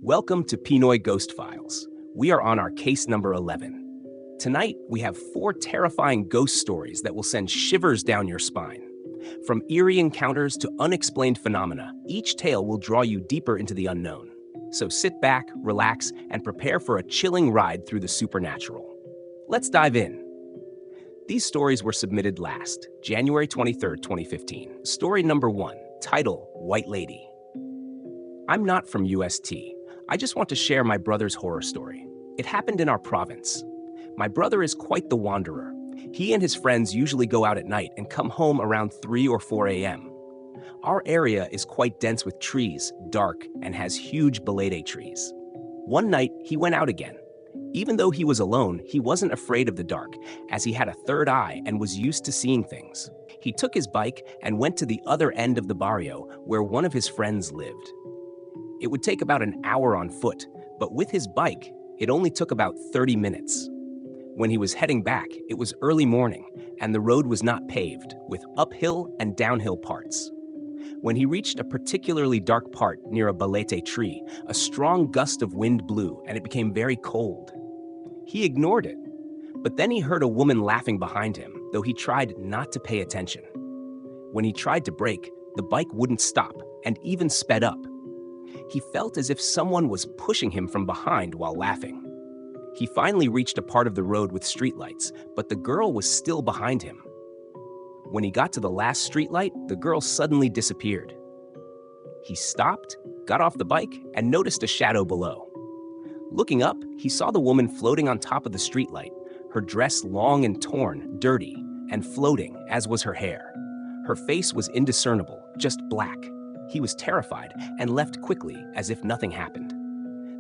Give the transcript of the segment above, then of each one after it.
Welcome to Pinoy Ghost Files. We are on our case number 11. Tonight, we have 4 terrifying ghost stories that will send shivers down your spine. From eerie encounters to unexplained phenomena, each tale will draw you deeper into the unknown. So sit back, relax, and prepare for a chilling ride through the supernatural. Let's dive in. These stories were submitted last, January 23, 2015. Story number 1, title, White Lady. I'm not from UST. I just want to share my brother's horror story. It happened in our province. My brother is quite the wanderer. He and his friends usually go out at night and come home around 3 or 4 a.m. Our area is quite dense with trees, dark, and has huge belede trees. One night, he went out again. Even though he was alone, he wasn't afraid of the dark, as he had a third eye and was used to seeing things. He took his bike and went to the other end of the barrio, where one of his friends lived. It would take about an hour on foot, but with his bike, it only took about 30 minutes. When he was heading back, it was early morning, and the road was not paved, with uphill and downhill parts. When he reached a particularly dark part near a balete tree, a strong gust of wind blew, and it became very cold. He ignored it, but then he heard a woman laughing behind him, though he tried not to pay attention. When he tried to brake, the bike wouldn't stop, and even sped up. He felt as if someone was pushing him from behind while laughing. He finally reached a part of the road with streetlights, but the girl was still behind him. When he got to the last streetlight, the girl suddenly disappeared. He stopped, got off the bike, and noticed a shadow below. Looking up, he saw the woman floating on top of the streetlight, her dress long and torn, dirty, and floating, as was her hair. Her face was indiscernible, just black. He was terrified and left quickly, as if nothing happened.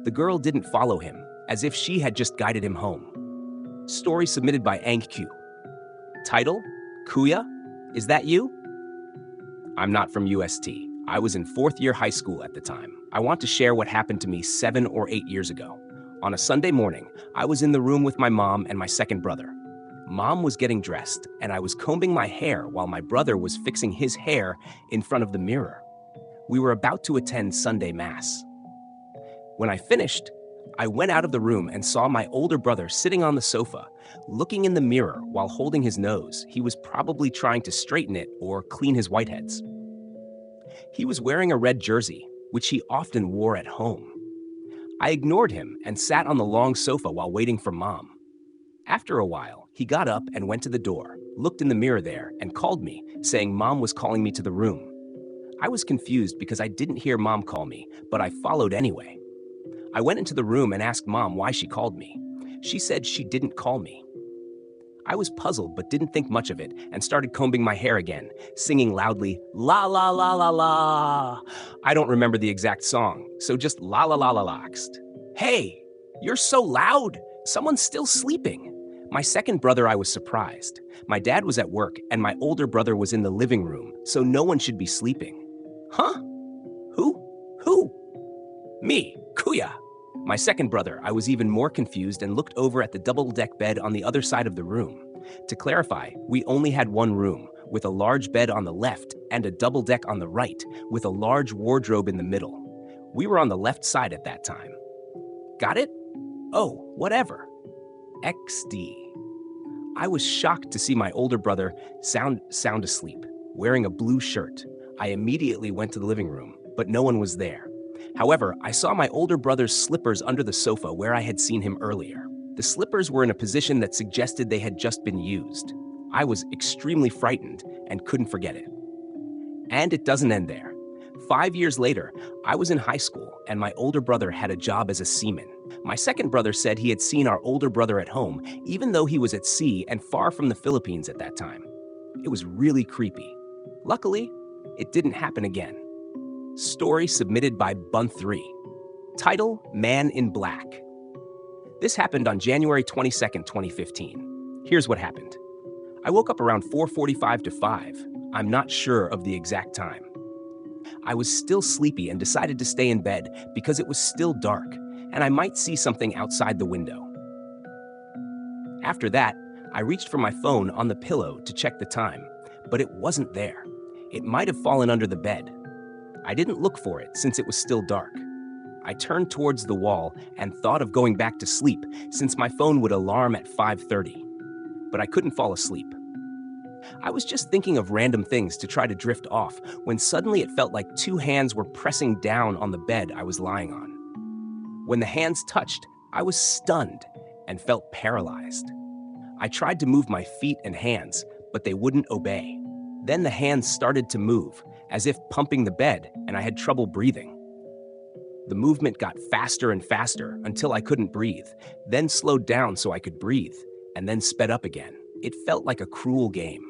The girl didn't follow him, as if she had just guided him home. Story submitted by Angq. Title, Kuya? Is that you? I'm not from UST. I was in 4th year high school at the time. I want to share what happened to me 7 or 8 years ago. On a Sunday morning, I was in the room with my mom and my second brother. Mom was getting dressed, and I was combing my hair while my brother was fixing his hair in front of the mirror. We were about to attend Sunday Mass. When I finished, I went out of the room and saw my older brother sitting on the sofa, looking in the mirror while holding his nose. He was probably trying to straighten it or clean his whiteheads. He was wearing a red jersey, which he often wore at home. I ignored him and sat on the long sofa while waiting for Mom. After a while, he got up and went to the door, looked in the mirror there, and called me, saying Mom was calling me to the room. I was confused because I didn't hear Mom call me, but I followed anyway. I went into the room and asked Mom why she called me. She said she didn't call me. I was puzzled but didn't think much of it and started combing my hair again, singing loudly, la la la la la. I don't remember the exact song, so just la la la la laxed. Hey, you're so loud. Someone's still sleeping. My second brother, I was surprised. My dad was at work and my older brother was in the living room, so no one should be sleeping. Huh? Who? Me, Kuya. My second brother, I was even more confused and looked over at the double-deck bed on the other side of the room. To clarify, we only had one room, with a large bed on the left and a double deck on the right, with a large wardrobe in the middle. We were on the left side at that time. Got it? Oh, whatever. XD. I was shocked to see my older brother sound asleep, wearing a blue shirt. I immediately went to the living room, but no one was there. However, I saw my older brother's slippers under the sofa where I had seen him earlier. The slippers were in a position that suggested they had just been used. I was extremely frightened and couldn't forget it. And it doesn't end there. 5 years later, I was in high school and my older brother had a job as a seaman. My second brother said he had seen our older brother at home, even though he was at sea and far from the Philippines at that time. It was really creepy. Luckily, it didn't happen again. Story submitted by Bun3. Title, Man in Black. This happened on January 22nd, 2015. Here's what happened. I woke up around 4:45 to 5. I'm not sure of the exact time. I was still sleepy and decided to stay in bed because it was still dark and I might see something outside the window. After that, I reached for my phone on the pillow to check the time, but it wasn't there. It might have fallen under the bed. I didn't look for it since it was still dark. I turned towards the wall and thought of going back to sleep since my phone would alarm at 5:30. But I couldn't fall asleep. I was just thinking of random things to try to drift off when suddenly it felt like two hands were pressing down on the bed I was lying on. When the hands touched, I was stunned and felt paralyzed. I tried to move my feet and hands, but they wouldn't obey. Then the hands started to move, as if pumping the bed, and I had trouble breathing. The movement got faster and faster until I couldn't breathe, then slowed down so I could breathe, and then sped up again. It felt like a cruel game.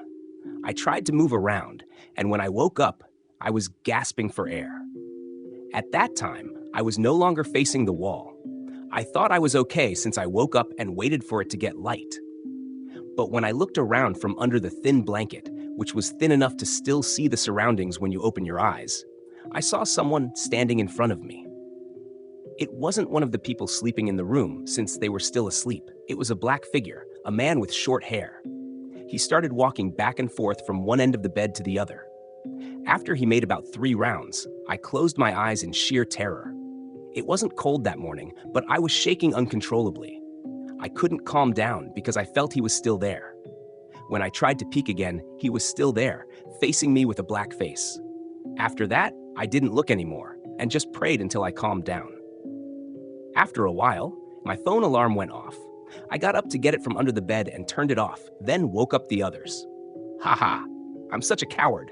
I tried to move around, and when I woke up, I was gasping for air. At that time, I was no longer facing the wall. I thought I was okay since I woke up and waited for it to get light. But when I looked around from under the thin blanket, which was thin enough to still see the surroundings when you open your eyes, I saw someone standing in front of me. It wasn't one of the people sleeping in the room since they were still asleep. It was a black figure, a man with short hair. He started walking back and forth from one end of the bed to the other. After he made about 3 rounds, I closed my eyes in sheer terror. It wasn't cold that morning, but I was shaking uncontrollably. I couldn't calm down because I felt he was still there. When I tried to peek again, he was still there, facing me with a black face. After that, I didn't look anymore and just prayed until I calmed down. After a while, my phone alarm went off. I got up to get it from under the bed and turned it off, then woke up the others. Haha, I'm such a coward.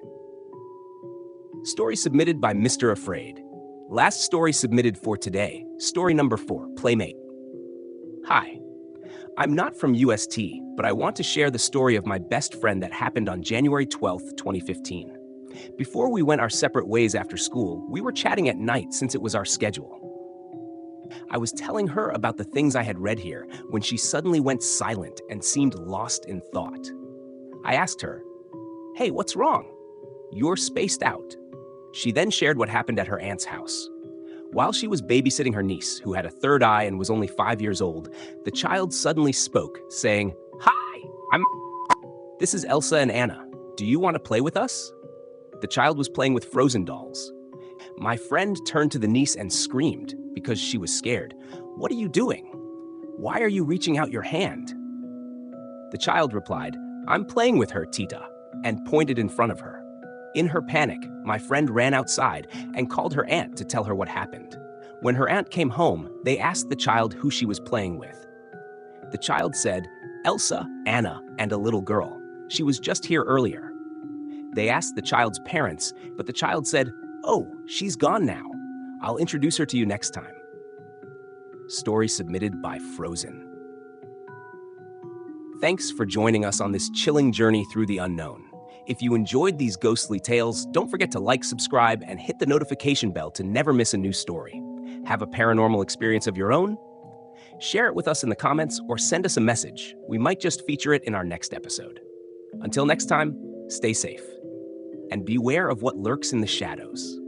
Story submitted by Mr. Afraid. Last story submitted for today, story number 4, Playmate. Hi, I'm not from UST, but I want to share the story of my best friend that happened on January 12th, 2015. Before we went our separate ways after school, we were chatting at night since it was our schedule. I was telling her about the things I had read here when she suddenly went silent and seemed lost in thought. I asked her, "Hey, what's wrong? You're spaced out." She then shared what happened at her aunt's house. While she was babysitting her niece, who had a third eye and was only 5 years old, the child suddenly spoke, saying, "Hi, This is Elsa and Anna. Do you want to play with us?" The child was playing with Frozen dolls. My friend turned to the niece and screamed because she was scared. "What are you doing? Why are you reaching out your hand?" The child replied, "I'm playing with her, Tita," and pointed in front of her. In her panic, my friend ran outside and called her aunt to tell her what happened. When her aunt came home, they asked the child who she was playing with. The child said, "Elsa, Anna, and a little girl. She was just here earlier." They asked the child's parents, but the child said, "Oh, she's gone now. I'll introduce her to you next time." Story submitted by Frozen. Thanks for joining us on this chilling journey through the unknown. If you enjoyed these ghostly tales, don't forget to like, subscribe, and hit the notification bell to never miss a new story. Have a paranormal experience of your own? Share it with us in the comments or send us a message. We might just feature it in our next episode. Until next time, stay safe and beware of what lurks in the shadows.